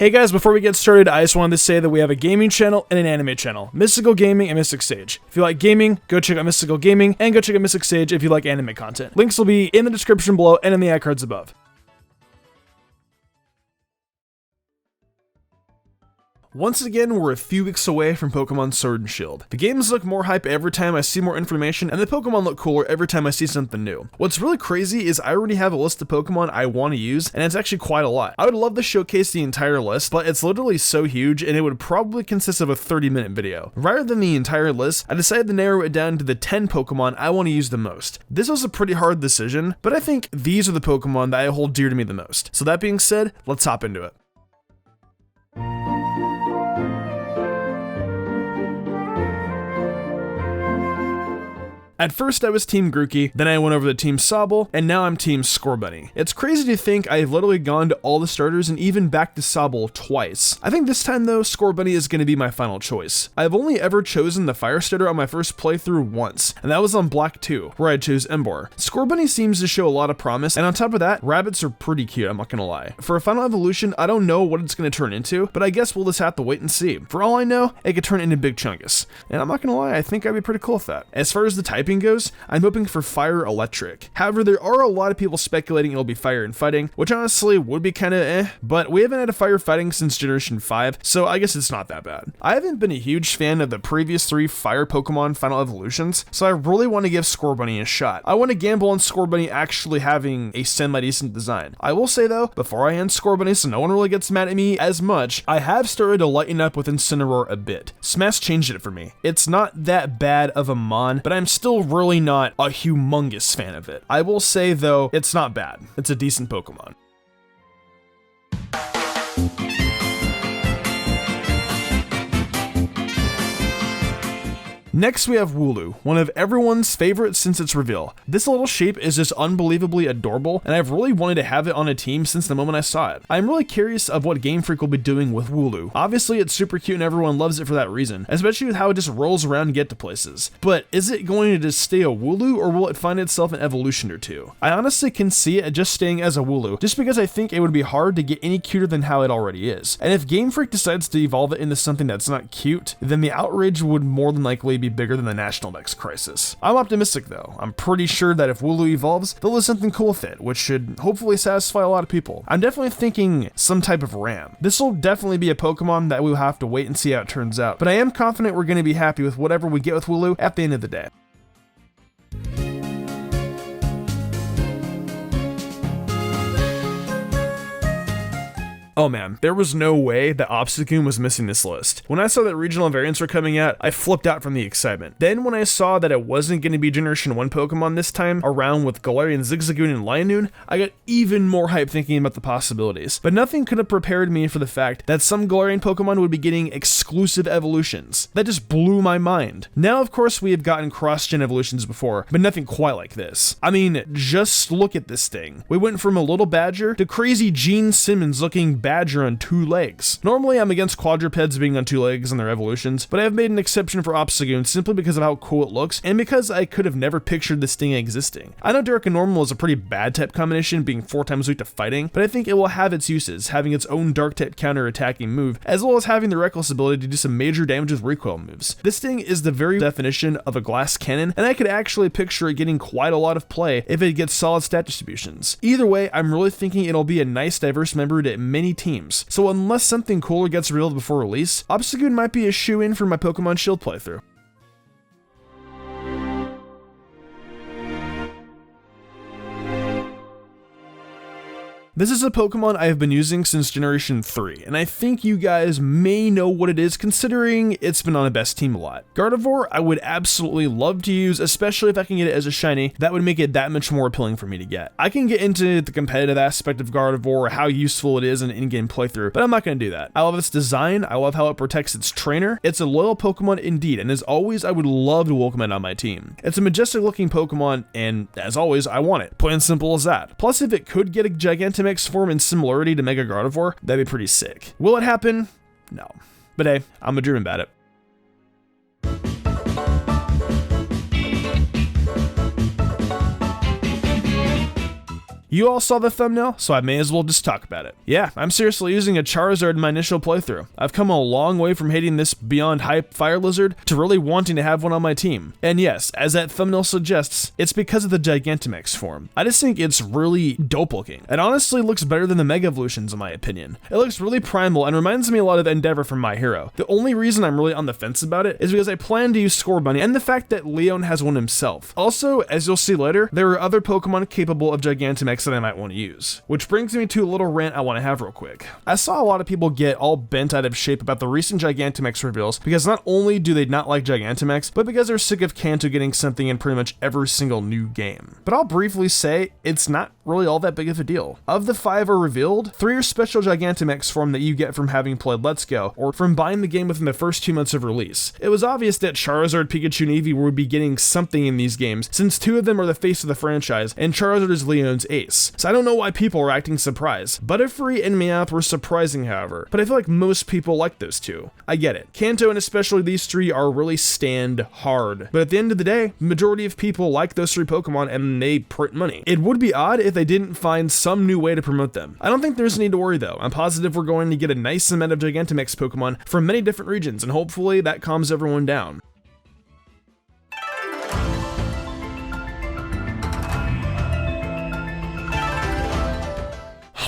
Hey guys, before we get started, I just wanted to say that we have a gaming channel and an anime channel, Mystical Gaming and MysticSage. If you like gaming, go check out Mystical Gaming, and go check out MysticSage if you like anime content. Links will be in the description below and in the iCards above. Once again, we're a few weeks away from Pokemon Sword and Shield. The games look more hype every time I see more information, and the Pokemon look cooler every time I see something new. What's really crazy is I already have a list of Pokemon I want to use, and it's actually quite a lot. I would love to showcase the entire list, but it's literally so huge, and it would probably consist of a 30-minute video. Rather than the entire list, I decided to narrow it down to the 10 Pokemon I want to use the most. This was a pretty hard decision, but I think these are the Pokemon that I hold dear to me the most. So that being said, let's hop into it. At first I was Team Grookey, then I went over to Team Sobble, and now I'm Team Scorebunny. It's crazy to think I've literally gone to all the starters and even back to Sobble twice. I think this time though, Scorebunny is going to be my final choice. I've only ever chosen the Fire Starter on my first playthrough once, and that was on Black 2, where I chose Emboar. Scorebunny seems to show a lot of promise, and on top of that, rabbits are pretty cute, I'm not gonna lie. For a final evolution, I don't know what it's going to turn into, but I guess we'll just have to wait and see. For all I know, it could turn into Big Chungus, and I'm not gonna lie, I think I'd be pretty cool with that. As far as the typing goes, I'm hoping for Fire Electric. However, there are a lot of people speculating it'll be Fire and Fighting, which honestly would be kinda but we haven't had a Fire Fighting since Generation 5, so I guess it's not that bad. I haven't been a huge fan of the previous 3 Fire Pokemon final evolutions, so I really want to give Scorebunny a shot. I want to gamble on Scorebunny actually having a semi-decent design. I will say though, before I end Scorebunny so no one really gets mad at me as much, I have started to lighten up with Incineroar a bit. Smash changed it for me. It's not that bad of a mon, but I'm still really not a humongous fan of it. I will say though, it's not bad. It's a decent Pokemon. Next we have Wooloo, one of everyone's favorites since its reveal. This little shape is just unbelievably adorable, and I've really wanted to have it on a team since the moment I saw it. I'm really curious of what Game Freak will be doing with Wooloo. Obviously it's super cute and everyone loves it for that reason, especially with how it just rolls around and get to places. But is it going to just stay a Wooloo, or will it find itself an evolution or two? I honestly can see it just staying as a Wooloo, just because I think it would be hard to get any cuter than how it already is. And if Game Freak decides to evolve it into something that's not cute, then the outrage would more than likely be bigger than the National Dex crisis. I'm optimistic though. I'm pretty sure that if Wooloo evolves, they'll do something cool with it, which should hopefully satisfy a lot of people. I'm definitely thinking some type of ram. This will definitely be a Pokemon that we'll have to wait and see how it turns out, but I am confident we're going to be happy with whatever we get with Wooloo at the end of the day. Oh man, there was no way that Obstagoon was missing this list. When I saw that regional variants were coming out, I flipped out from the excitement. Then when I saw that it wasn't going to be Generation 1 Pokemon this time around with Galarian, Zigzagoon, and Lionune, I got even more hype thinking about the possibilities. But nothing could have prepared me for the fact that some Galarian Pokemon would be getting exclusive evolutions. That just blew my mind. Now of course we have gotten cross-gen evolutions before, but nothing quite like this. I mean, just look at this thing. We went from a little badger to crazy Gene Simmons looking badger on 2 legs. Normally I'm against quadrupeds being on 2 legs in their evolutions, but I have made an exception for Obstagoon simply because of how cool it looks and because I could have never pictured this thing existing. I know Dark and Normal is a pretty bad type combination, being 4 times weak to fighting, but I think it will have its uses, having its own dark type counter attacking move, as well as having the reckless ability to do some major damage with recoil moves. This thing is the very definition of a glass cannon, and I could actually picture it getting quite a lot of play if it gets solid stat distributions. Either way, I'm really thinking it'll be a nice diverse member to many teams, so unless something cooler gets revealed before release, Obstagoon might be a shoe-in for my Pokemon Shield playthrough. This is a Pokemon I have been using since Generation 3, and I think you guys may know what it is considering it's been on a best team a lot. Gardevoir, I would absolutely love to use, especially if I can get it as a shiny. That would make it that much more appealing for me to get. I can get into the competitive aspect of Gardevoir, how useful it is in an in-game playthrough, but I'm not going to do that. I love its design, I love how it protects its trainer. It's a loyal Pokemon indeed, and as always, I would love to welcome it on my team. It's a majestic looking Pokemon, and as always, I want it. Plain and simple as that. Plus, if it could get a Gigantamax form in similarity to Mega Gardevoir, that'd be pretty sick. Will it happen? No. But hey, I'm a dream about it. You all saw the thumbnail, so I may as well just talk about it. Yeah, I'm seriously using a Charizard in my initial playthrough. I've come a long way from hating this beyond hype fire lizard to really wanting to have one on my team. And yes, as that thumbnail suggests, it's because of the Gigantamax form. I just think it's really dope looking. It honestly looks better than the Mega Evolutions in my opinion. It looks really primal and reminds me a lot of Endeavor from My Hero. The only reason I'm really on the fence about it is because I plan to use Scorebunny and the fact that Leon has one himself. Also, as you'll see later, there are other Pokemon capable of Gigantamax that I might want to use. Which brings me to a little rant I want to have real quick. I saw a lot of people get all bent out of shape about the recent Gigantamax reveals because not only do they not like Gigantamax, but because they're sick of Kanto getting something in pretty much every single new game. But I'll briefly say it's not really all that big of a deal. Of the 5 are revealed, 3 are special Gigantamax form that you get from having played Let's Go, or from buying the game within the first 2 months of release. It was obvious that Charizard, Pikachu, and Eevee would be getting something in these games, since 2 of them are the face of the franchise, and Charizard is Leon's ace. So I don't know why people are acting surprised. Butterfree and Meowth were surprising, however, but I feel like most people like those 2. I get it. Kanto and especially these 3 are really stand hard, but at the end of the day, the majority of people like those 3 Pokemon and they print money. It would be odd if they didn't find some new way to promote them. I don't think there's any to worry though. I'm positive we're going to get a nice amount of Gigantamax Pokemon from many different regions, and hopefully that calms everyone down.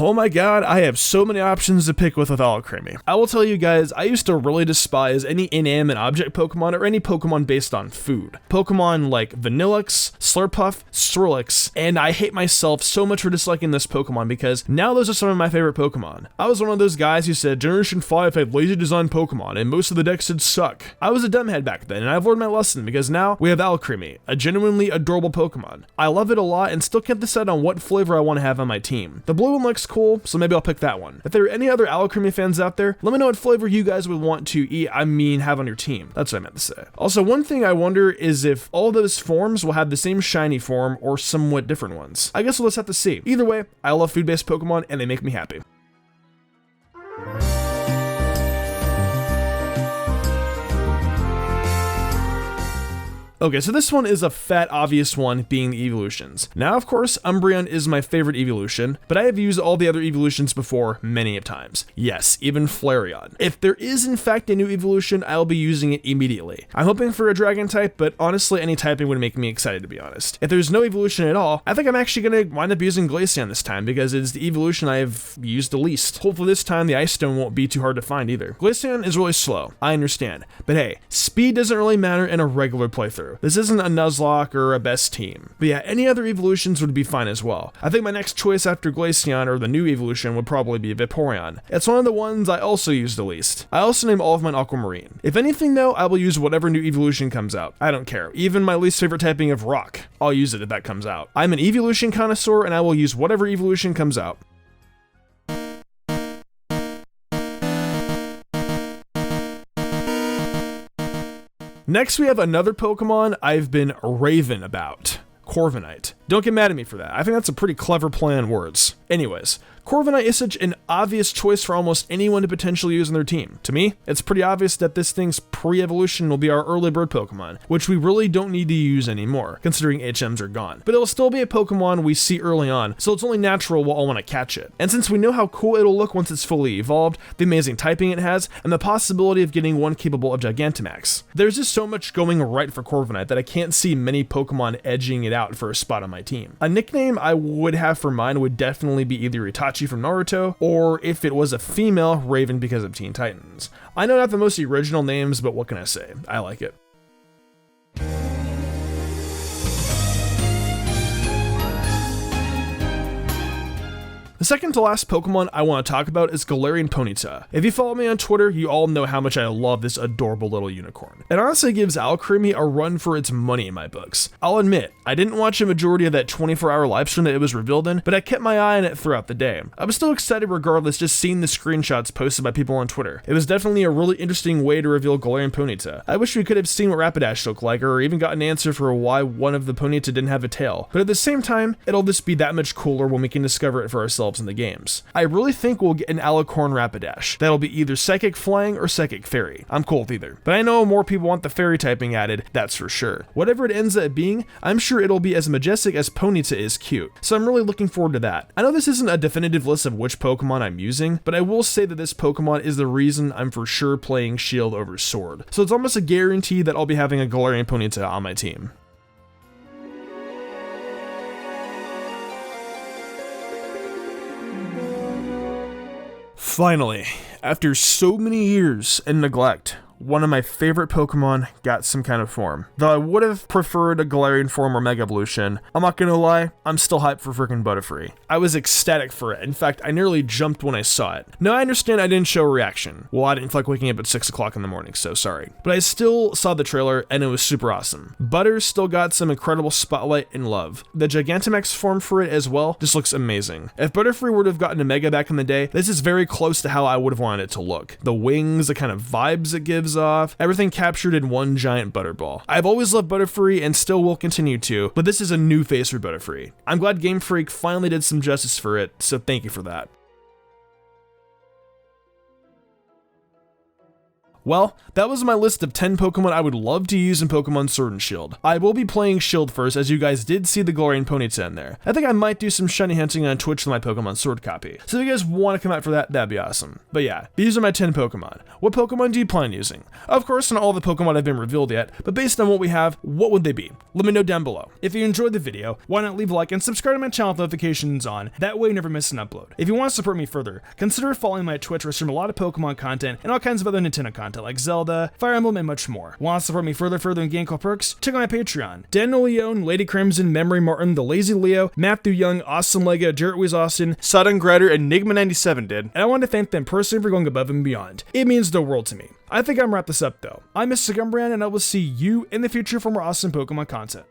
Oh my god, I have so many options to pick with Alcremie. I will tell you guys, I used to really despise any inanimate object Pokemon or any Pokemon based on food. Pokemon like Vanillix, Slurpuff, Swirlix, and I hate myself so much for disliking this Pokemon because now those are some of my favorite Pokemon. I was one of those guys who said Generation 5 had lazy design Pokemon and most of the decks would suck. I was a dumbhead back then and I've learned my lesson because now we have Alcremie, a genuinely adorable Pokemon. I love it a lot and still can't decide on what flavor I want to have on my team. The blue one looks cool, so maybe I'll pick that one. If there are any other Alcremie fans out there, let me know what flavor you guys would want to have on your team. That's what I meant to say. Also, one thing I wonder is if all those forms will have the same shiny form or somewhat different ones. I guess we'll just have to see. Either way, I love food-based Pokemon and they make me happy. Okay, so this one is a fat obvious one, being the evolutions. Now, of course, Umbreon is my favorite evolution, but I have used all the other evolutions before many of times. Yes, even Flareon. If there is in fact a new evolution, I'll be using it immediately. I'm hoping for a dragon type, but honestly, any typing would make me excited to be honest. If there's no evolution at all, I think I'm actually gonna wind up using Glaceon this time because it's the evolution I've used the least. Hopefully this time the Ice Stone won't be too hard to find either. Glaceon is really slow, I understand, but hey, speed doesn't really matter in a regular playthrough. This isn't a Nuzlocke or a best team. But yeah, any other evolutions would be fine as well. I think my next choice after Glaceon or the new evolution would probably be Vaporeon. It's one of the ones I also use the least. I also name all of mine Aquamarine. If anything though, I will use whatever new evolution comes out. I don't care. Even my least favorite typing of Rock, I'll use it if that comes out. I'm an evolution connoisseur and I will use whatever evolution comes out. Next, we have another Pokemon I've been raving about. Korbinite. Don't get mad at me for that. I think that's a pretty clever play on words. Anyways, Korbinite is such an obvious choice for almost anyone to potentially use in their team. To me, it's pretty obvious that this thing's pre-evolution will be our early bird Pokemon, which we really don't need to use anymore, considering HMs are gone. But it'll still be a Pokemon we see early on, so it's only natural we'll all want to catch it. And since we know how cool it'll look once it's fully evolved, the amazing typing it has, and the possibility of getting one capable of Gigantamax, there's just so much going right for Korbinite that I can't see many Pokemon edging it out for a spot on my team. A nickname I would have for mine would definitely be either Itachi from Naruto, or if it was a female, Raven because of Teen Titans. I know not the most original names, but what can I say? I like it. The second to last Pokemon I want to talk about is Galarian Ponyta. If you follow me on Twitter, you all know how much I love this adorable little unicorn. It honestly gives Alcremie a run for its money in my books. I'll admit, I didn't watch a majority of that 24-hour livestream that it was revealed in, but I kept my eye on it throughout the day. I was still excited regardless just seeing the screenshots posted by people on Twitter. It was definitely a really interesting way to reveal Galarian Ponyta. I wish we could have seen what Rapidash looked like, or even got an answer for why one of the Ponyta didn't have a tail. But at the same time, it'll just be that much cooler when we can discover it for ourselves themselves in the games. I really think we'll get an Alicorn Rapidash. That'll be either Psychic Flying or Psychic Fairy. I'm cool with either. But I know more people want the Fairy typing added, that's for sure. Whatever it ends up being, I'm sure it'll be as majestic as Ponyta is cute. So I'm really looking forward to that. I know this isn't a definitive list of which Pokemon I'm using, but I will say that this Pokemon is the reason I'm for sure playing Shield over Sword. So it's almost a guarantee that I'll be having a Galarian Ponyta on my team. Finally, after so many years and neglect, one of my favorite Pokemon got some kind of form. Though I would have preferred a Galarian form or Mega Evolution, I'm not gonna lie, I'm still hyped for freaking Butterfree. I was ecstatic for it. In fact, I nearly jumped when I saw it. Now I understand I didn't show a reaction. Well, I didn't feel like waking up at 6 o'clock in the morning, so sorry. But I still saw the trailer and it was super awesome. Butters still got some incredible spotlight and love. The Gigantamax form for it as well just looks amazing. If Butterfree would have gotten a Mega back in the day, this is very close to how I would have wanted it to look. The wings, the kind of vibes it gives off, everything captured in one giant Butterball. I've always loved Butterfree and still will continue to, but this is a new face for Butterfree. I'm glad Game Freak finally did some justice for it, so thank you for that. Well, that was my list of 10 Pokemon I would love to use in Pokemon Sword and Shield. I will be playing Shield first, as you guys did see the Galarian Ponyta in there. I think I might do some shiny hunting on Twitch with my Pokemon Sword copy. So if you guys want to come out for that, that'd be awesome. But yeah, these are my 10 Pokemon. What Pokemon do you plan using? Of course, not all the Pokemon have been revealed yet, but based on what we have, what would they be? Let me know down below. If you enjoyed the video, why not leave a like and subscribe to my channel with notifications on, that way you never miss an upload. If you want to support me further, consider following my Twitch where I stream a lot of Pokemon content and all kinds of other Nintendo content like Zelda, Fire Emblem, and much more. Want to support me further in game called Perks? Check out my Patreon. Daniel Leone, Lady Crimson, Memory Martin, The Lazy Leo, Matthew Young, Austin Lega, Jarrett Weiss Austin, Sudden Grider, and Enigma97 did. And I want to thank them personally for going above and beyond. It means the world to me. I think I'm gonna wrap this up though. I'm Mr. Umbreon, and I will see you in the future for more awesome Pokemon content.